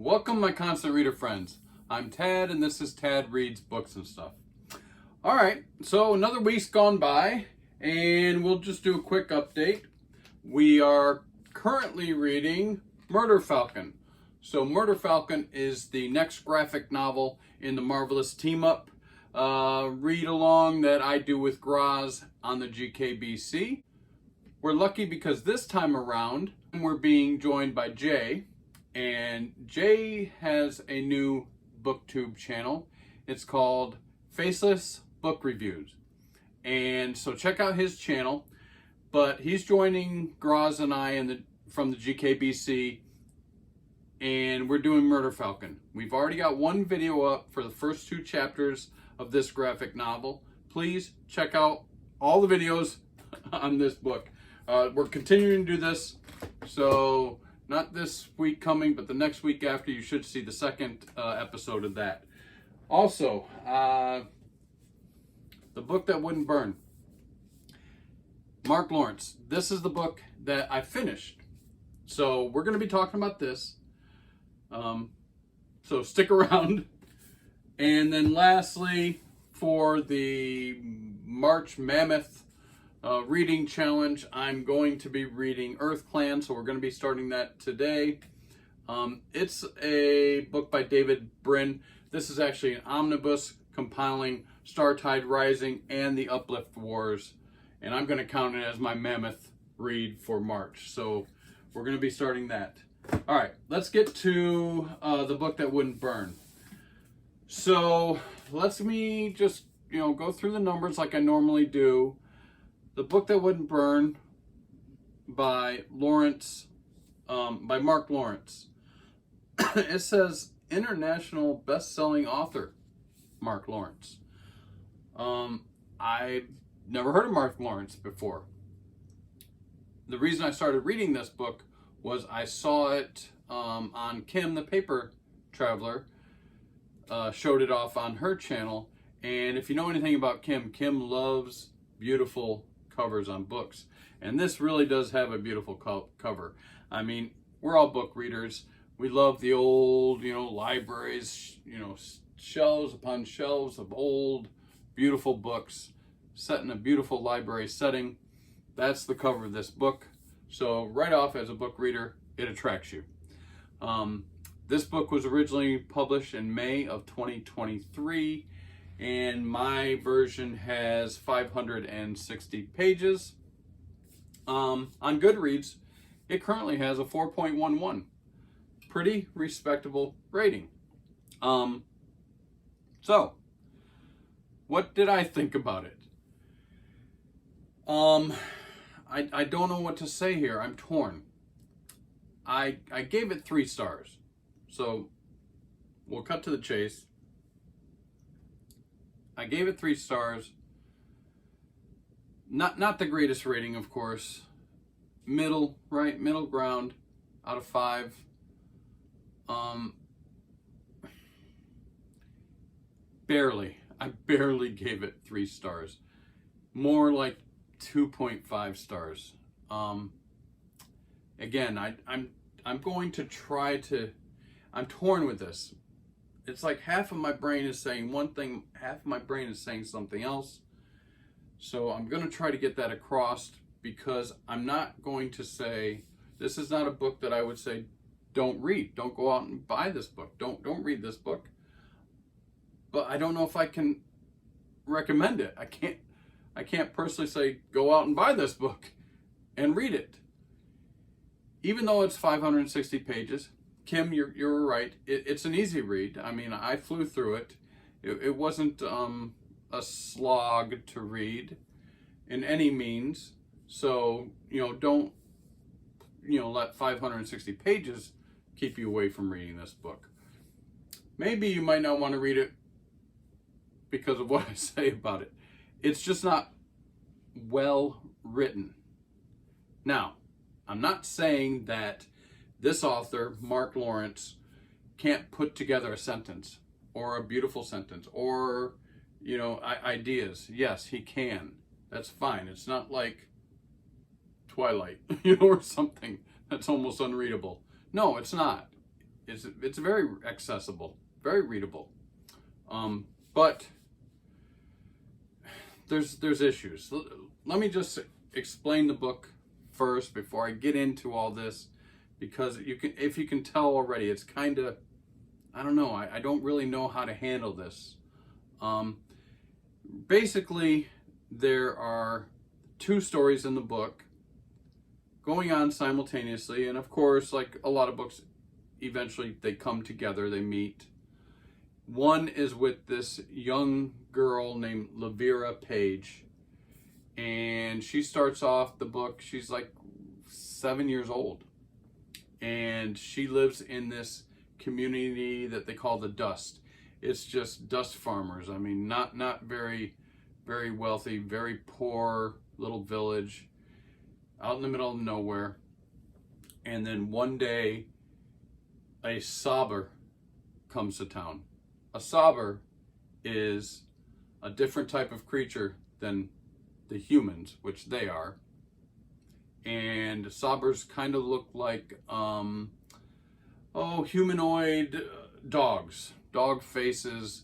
Welcome, my constant reader friends. I'm Tad, and this is Tad Reads Books and Stuff. All right, so another week's gone by, and we'll just do a quick update. We are currently reading Murder Falcon. So Murder Falcon is the next graphic novel in the Marvelous team-up read-along that I do with Graz on the GKBC. We're lucky because this time around, we're being joined by Jay. And Jay has a new booktube channel. It's called Faceless Book Reviews. And so check out his channel. But he's joining Graz and I from the GKBC. And we're doing Murder Falcon. We've already got one video up for the first 2 chapters of this graphic novel. Please check out all the videos on this book. We're continuing to do this. So not this week coming, but the next week after, you should see the second episode of that. Also, The Book That Wouldn't Burn. Mark Lawrence. This is the book that I finished. So we're going to be talking about this. So stick around. And then lastly, for the March Mammoth reading challenge, I'm going to be reading Earth Clan, so we're going to be starting that today. It's a book by David Brin. This is actually an omnibus compiling Startide Rising and the Uplift Wars, and I'm going to count it as my mammoth read for March. So we're going to be starting that. All right, let's get to The Book That Wouldn't Burn. So let me just go through the numbers like I normally do. The Book That Wouldn't Burn by Mark Lawrence. It says international best-selling author, Mark Lawrence. I've never heard of Mark Lawrence before. The reason I started reading this book was I saw it on Kim, the Paper Traveler, showed it off on her channel. And if you know anything about Kim, Kim loves beautiful covers on books, and this really does have a beautiful cover. I mean, we're all book readers. We love the old, libraries, shelves upon shelves of old, beautiful books set in a beautiful library setting. That's the cover of this book. So right off, as a book reader, it attracts you. This book was originally published in May of 2023. And my version has 560 pages. On Goodreads, it currently has a 4.11. Pretty respectable rating. So, what did I think about it? I don't know what to say here. I'm torn. I gave it 3 stars. So, we'll cut to the chase. I gave it 3 stars. Not the greatest rating, of course. Middle, right? Middle ground out of 5. Barely. I barely gave it 3 stars. More like 2.5 stars. Again, I'm going to try to. I'm torn with this. It's like half of my brain is saying one thing, half of my brain is saying something else. So I'm going to try to get that across, because I'm not going to say, this is not a book that I would say, don't read. Don't go out and buy this book. Don't read this book. But I don't know if I can recommend it. I can't personally say, go out and buy this book and read it. Even though it's 560 pages. Kim, you're right. It's an easy read. I mean, I flew through it. It wasn't a slog to read in any means. So, don't, let 560 pages keep you away from reading this book. Maybe you might not want to read it because of what I say about it. It's just not well written. Now, I'm not saying that this author, Mark Lawrence, can't put together a sentence or a beautiful sentence or, ideas. Yes, he can. That's fine. It's not like Twilight, or something that's almost unreadable. No, it's not. it's very accessible, very readable. But there's issues. Let me just explain the book first before I get into all this, because if you can tell already, it's kind of, I don't know, I don't really know how to handle this. Basically, there are two stories in the book going on simultaneously, and of course, like a lot of books, eventually they come together, they meet. One is with this young girl named Lavera Page, and she starts off the book, she's like 7 years old, and she lives in this community that they call the Dust. It's just dust farmers. I mean, not very, very wealthy, very poor little village out in the middle of nowhere. And then one day, a sobber comes to town. A sobber is a different type of creature than the humans, which they are. And sobbers kind of look like humanoid dogs, dog faces,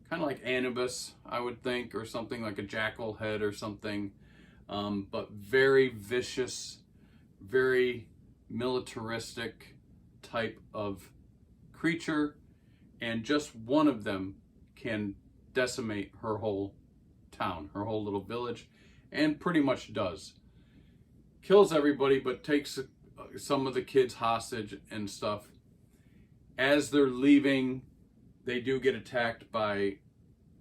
kind of like Anubis, I would think, or something like a jackal head or something, but very vicious, very militaristic type of creature, and just one of them can decimate her whole town, her whole little village, and pretty much does. Kills everybody, but takes some of the kids hostage and stuff. As they're leaving, they do get attacked by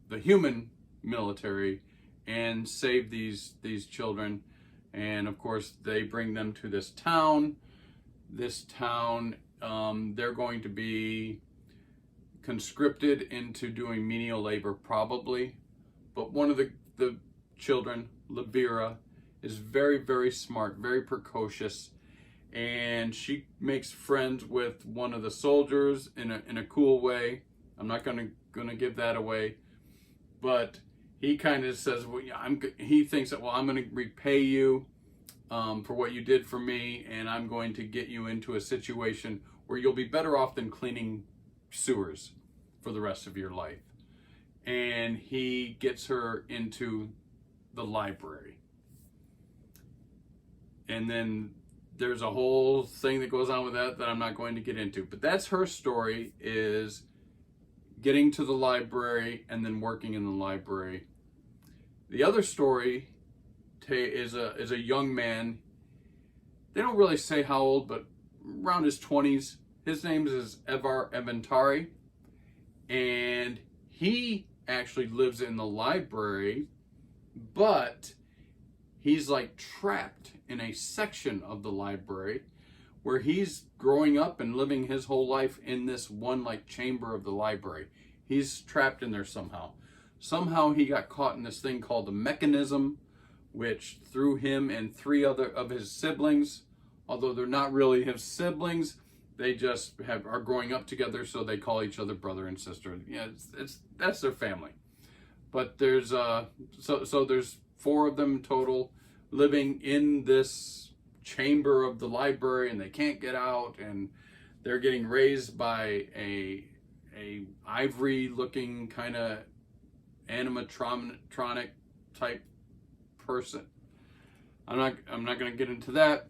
the human military and save these children. And of course, they bring them to this town. This town, they're going to be conscripted into doing menial labor, probably. But one of the children, Lavera, is very, very smart, very precocious, and she makes friends with one of the soldiers in a cool way. I'm not gonna give that away, but he kind of says, well, he thinks that, well, I'm gonna repay you for what you did for me, and I'm going to get you into a situation where you'll be better off than cleaning sewers for the rest of your life. And he gets her into the library. And then there's a whole thing that goes on with that I'm not going to get into. But that's her story, is getting to the library and then working in the library. The other story is a young man. They don't really say how old, but around his 20s. His name is Evar Eventari, and he actually lives in the library, but he's like trapped in a section of the library where he's growing up and living his whole life in this one like chamber of the library. He's trapped in there somehow. Somehow he got caught in this thing called the mechanism, which threw him and 3 other of his siblings, although they're not really his siblings, they just are growing up together, so they call each other brother and sister. Yeah, that's their family. But there's so there's 4 of them total living in this chamber of the library, and they can't get out, and they're getting raised by a ivory looking kind of animatronic type person. I'm not going to get into that.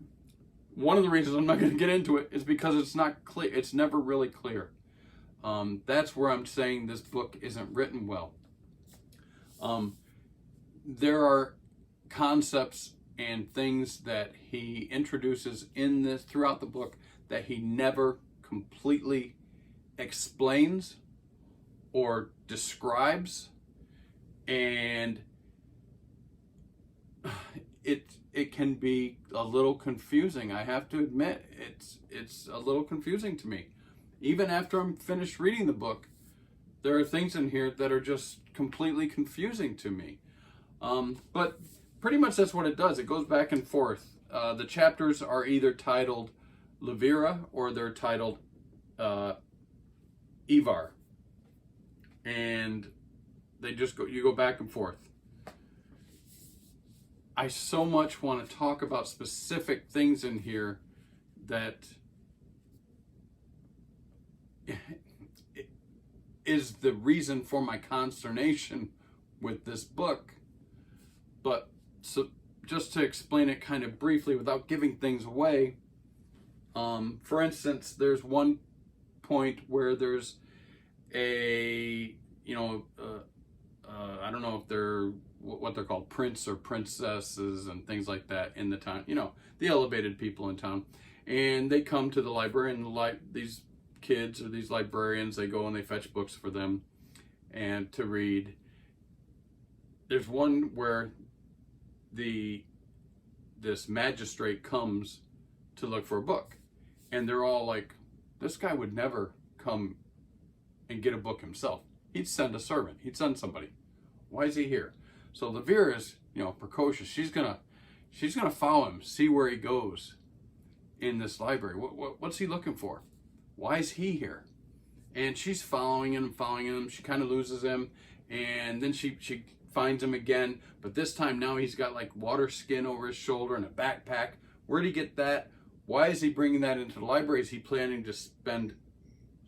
One of the reasons I'm not going to get into it is because it's not clear. It's never really clear. That's where I'm saying this book isn't written well. There are concepts and things that he introduces in this throughout the book that he never completely explains or describes, and it can be a little confusing. I have to admit, it's a little confusing to me. Even after I'm finished reading the book, there are things in here that are just completely confusing to me. But pretty much that's what it does. It goes back and forth. The chapters are either titled Lavera or they're titled Ivar, and they just you go back and forth. I so much want to talk about specific things in here that is the reason for my consternation with this book. But so just to explain it kind of briefly without giving things away, for instance, there's one point where there's a, I don't know if they're what they're called, prince or princesses and things like that in the town, the elevated people in town, and they come to the library, and these kids or these librarians, they go and they fetch books for them and to read. There's one where this magistrate comes to look for a book, and they're all like, this guy would never come and get a book himself. He'd send a servant. He'd send somebody. Why is he here? So Levira is, precocious. She's gonna follow him, see where he goes in this library. What's he looking for? Why is he here? And she's following him. She kind of loses him, and then she finds him again. But this time now he's got like water skin over his shoulder and a backpack. Where'd he get that? Why is he bringing that into the library? Is he planning to spend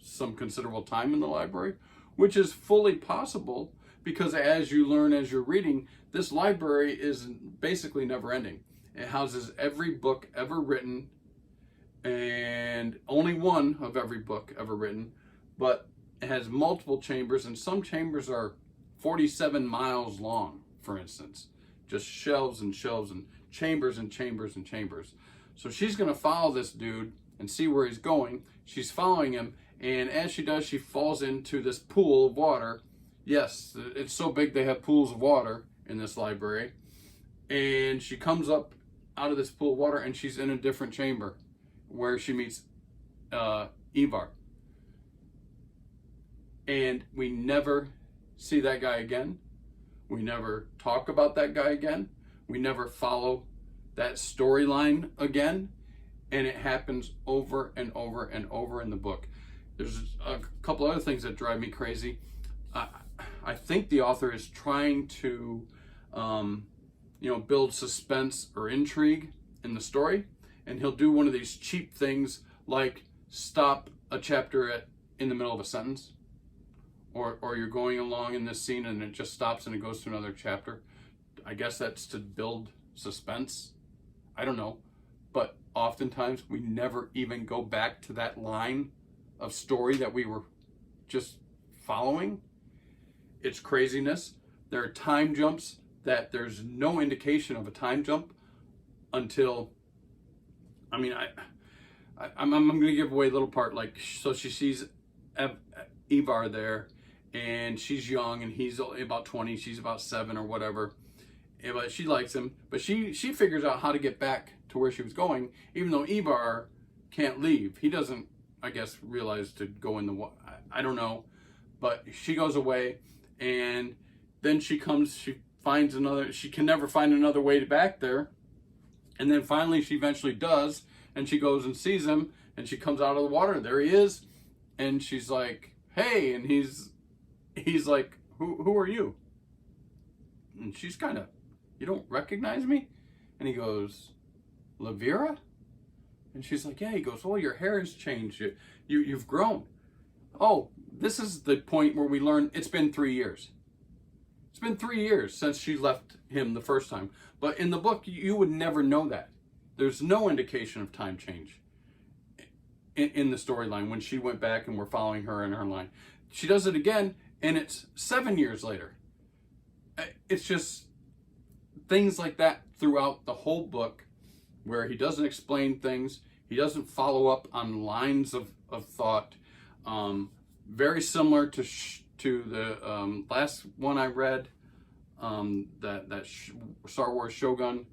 some considerable time in the library? Which is fully possible, because as you learn as you're reading, this library is basically never ending. It houses every book ever written, and only one of every book ever written, but it has multiple chambers, and some chambers are 47 miles long, for instance. Just shelves and shelves and chambers and chambers and chambers. So she's going to follow this dude and see where he's going. She's following him, and as she does, she falls into this pool of water. Yes, it's so big they have pools of water in this library. And she comes up out of this pool of water, and she's in a different chamber where she meets Ivar. And we never see that guy again. We never talk about that guy again. We never follow that storyline again. And it happens over and over and over in the book. There's a couple other things that drive me crazy. I think the author is trying to, build suspense or intrigue in the story. And he'll do one of these cheap things like stop a chapter in the middle of a sentence. Or you're going along in this scene and it just stops and it goes to another chapter. I guess that's to build suspense. I don't know. But oftentimes we never even go back to that line of story that we were just following. It's craziness. There are time jumps that there's no indication of a time jump until, I'm going to give away a little part. Like, so she sees Ivar there, and she's young, and he's about 20, she's about 7 or whatever. But she likes him, but she figures out how to get back to where she was going, even though Ivar can't leave. He doesn't, I guess, realize to go in the water. I don't know. But she goes away, and then she finds another, she can never find another way back there. And then finally she eventually does, and she goes and sees him, and she comes out of the water, and there he is. And she's like, hey, and he's like, who are you? And she's kind of, you don't recognize me? And he goes, Levira? And she's like, yeah. He goes, oh, your hair has changed. You've grown. Oh, this is the point where we learn it's been 3 years. It's been 3 years since she left him the first time. But in the book, you would never know that. There's no indication of time change in the storyline when she went back and we're following her in her line. She does it again, and it's 7 years later. It's just things like that throughout the whole book, where he doesn't explain things. He doesn't follow up on lines of thought. Very similar to the last one I read, that Star Wars Shogun.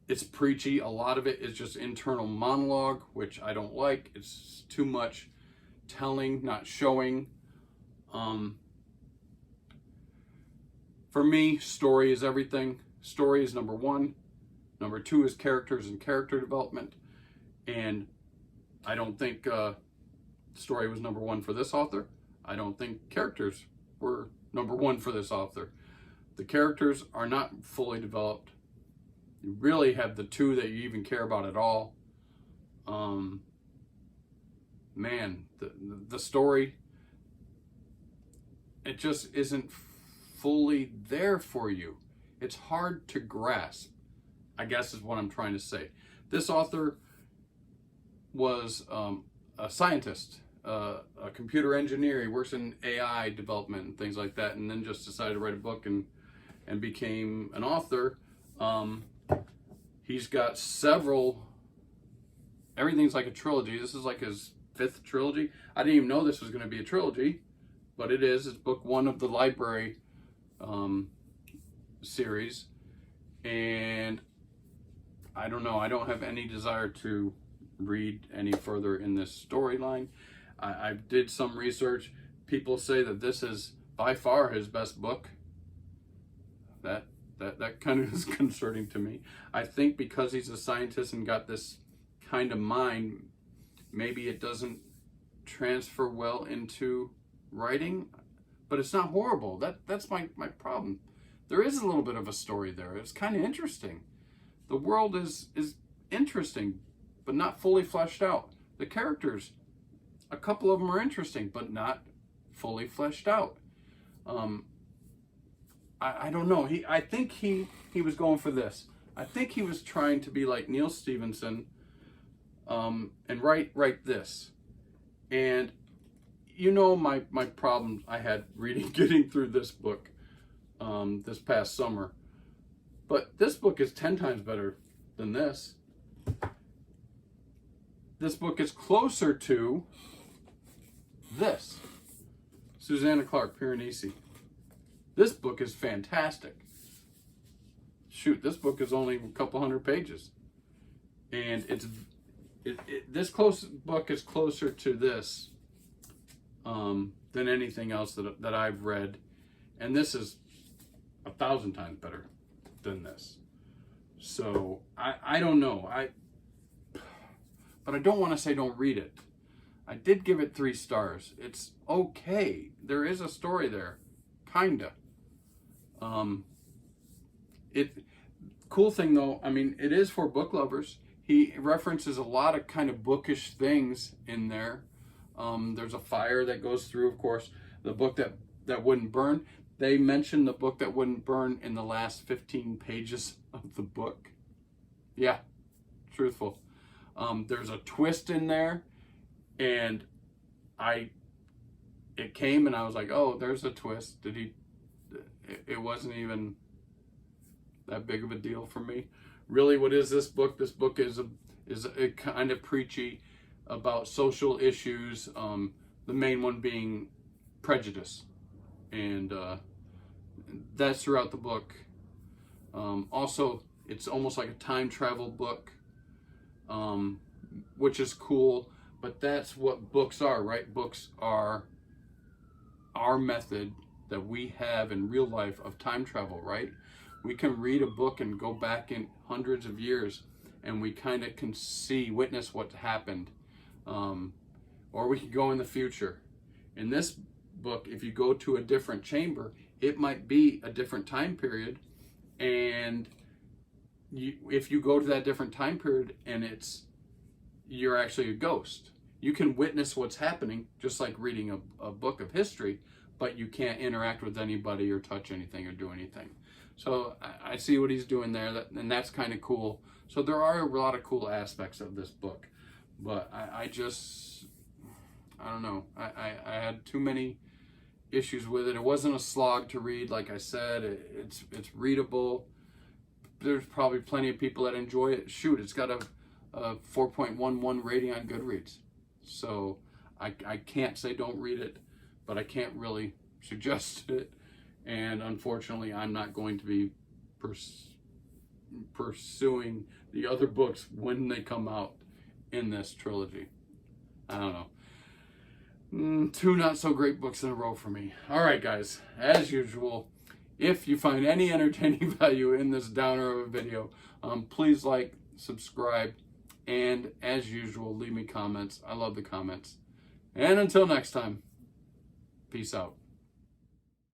It's preachy. A lot of it is just internal monologue, which I don't like. It's too much telling, not showing. For me, story is everything. Story is number one. Number two is characters and character development. And I don't think story was number one for this author. I don't think characters were number one for this author. The characters are not fully developed. You really have the two that you even care about at all. man, the story, it just isn't fully there for you. It's hard to grasp, I guess is what I'm trying to say. This author was a scientist, a computer engineer. He works in AI development and things like that, and then just decided to write a book and became an author. He's got several, everything's like a trilogy. This is like his 5th trilogy. I didn't even know this was going to be a trilogy, but it is. It's book 1 of the library series. And I don't know, I don't have any desire to read any further in this storyline. I did some research. People say that this is by far his best book. That kind of is concerning to me. I think because he's a scientist and got this kind of mind, maybe it doesn't transfer well into writing, but it's not horrible. That's my problem. There is a little bit of a story there. It's kind of interesting. The world is interesting, but not fully fleshed out. The characters, a couple of them are interesting, but not fully fleshed out. I don't know. I think he was going for this. I think he was trying to be like Neil Stephenson, and write this. And you know my problem I had getting through this book this past summer. But this book is 10 times better than this. This book is closer to this. Susanna Clarke Piranesi. This book is fantastic. Shoot, this book is only a couple hundred pages. And this book is closer to this than anything else that I've read. And this is 1,000 times better than this. So I don't know. But I don't want to say don't read it. I did give it 3 stars. It's okay. There is a story there, kinda. Cool thing though, I mean, it is for book lovers. He references a lot of kind of bookish things in there. There's a fire that goes through, of course, the book that wouldn't burn. They mention the book that wouldn't burn in the last 15 pages of the book. Yeah, truthful. There's a twist in there, and it came and I was like, oh, there's a twist. It wasn't even that big of a deal for me. Really, what is this book? This book is a kind of preachy about social issues. The main one being prejudice, and that's throughout the book. Also, it's almost like a time travel book, which is cool. But that's what books are, right? Books are our method that we have in real life of time travel, right? We can read a book and go back in hundreds of years, and we kind of can witness what happened. Or we can go in the future. In this book, if you go to a different chamber, it might be a different time period, and if you go to that different time period and you're actually a ghost, you can witness what's happening, just like reading a book of history, but you can't interact with anybody or touch anything or do anything. So I see what he's doing there, and that's kind of cool. So there are a lot of cool aspects of this book, but I don't know. I had too many issues with it. It wasn't a slog to read, like I said. It's readable. There's probably plenty of people that enjoy it. Shoot, it's got a 4.11 rating on Goodreads. So I can't say don't read it, but I can't really suggest it. And unfortunately, I'm not going to be pursuing the other books when they come out in this trilogy. I don't know. 2 not so great books in a row for me. All right, guys, as usual, if you find any entertaining value in this downer of a video, please like, subscribe, and as usual, leave me comments. I love the comments. And until next time, peace out.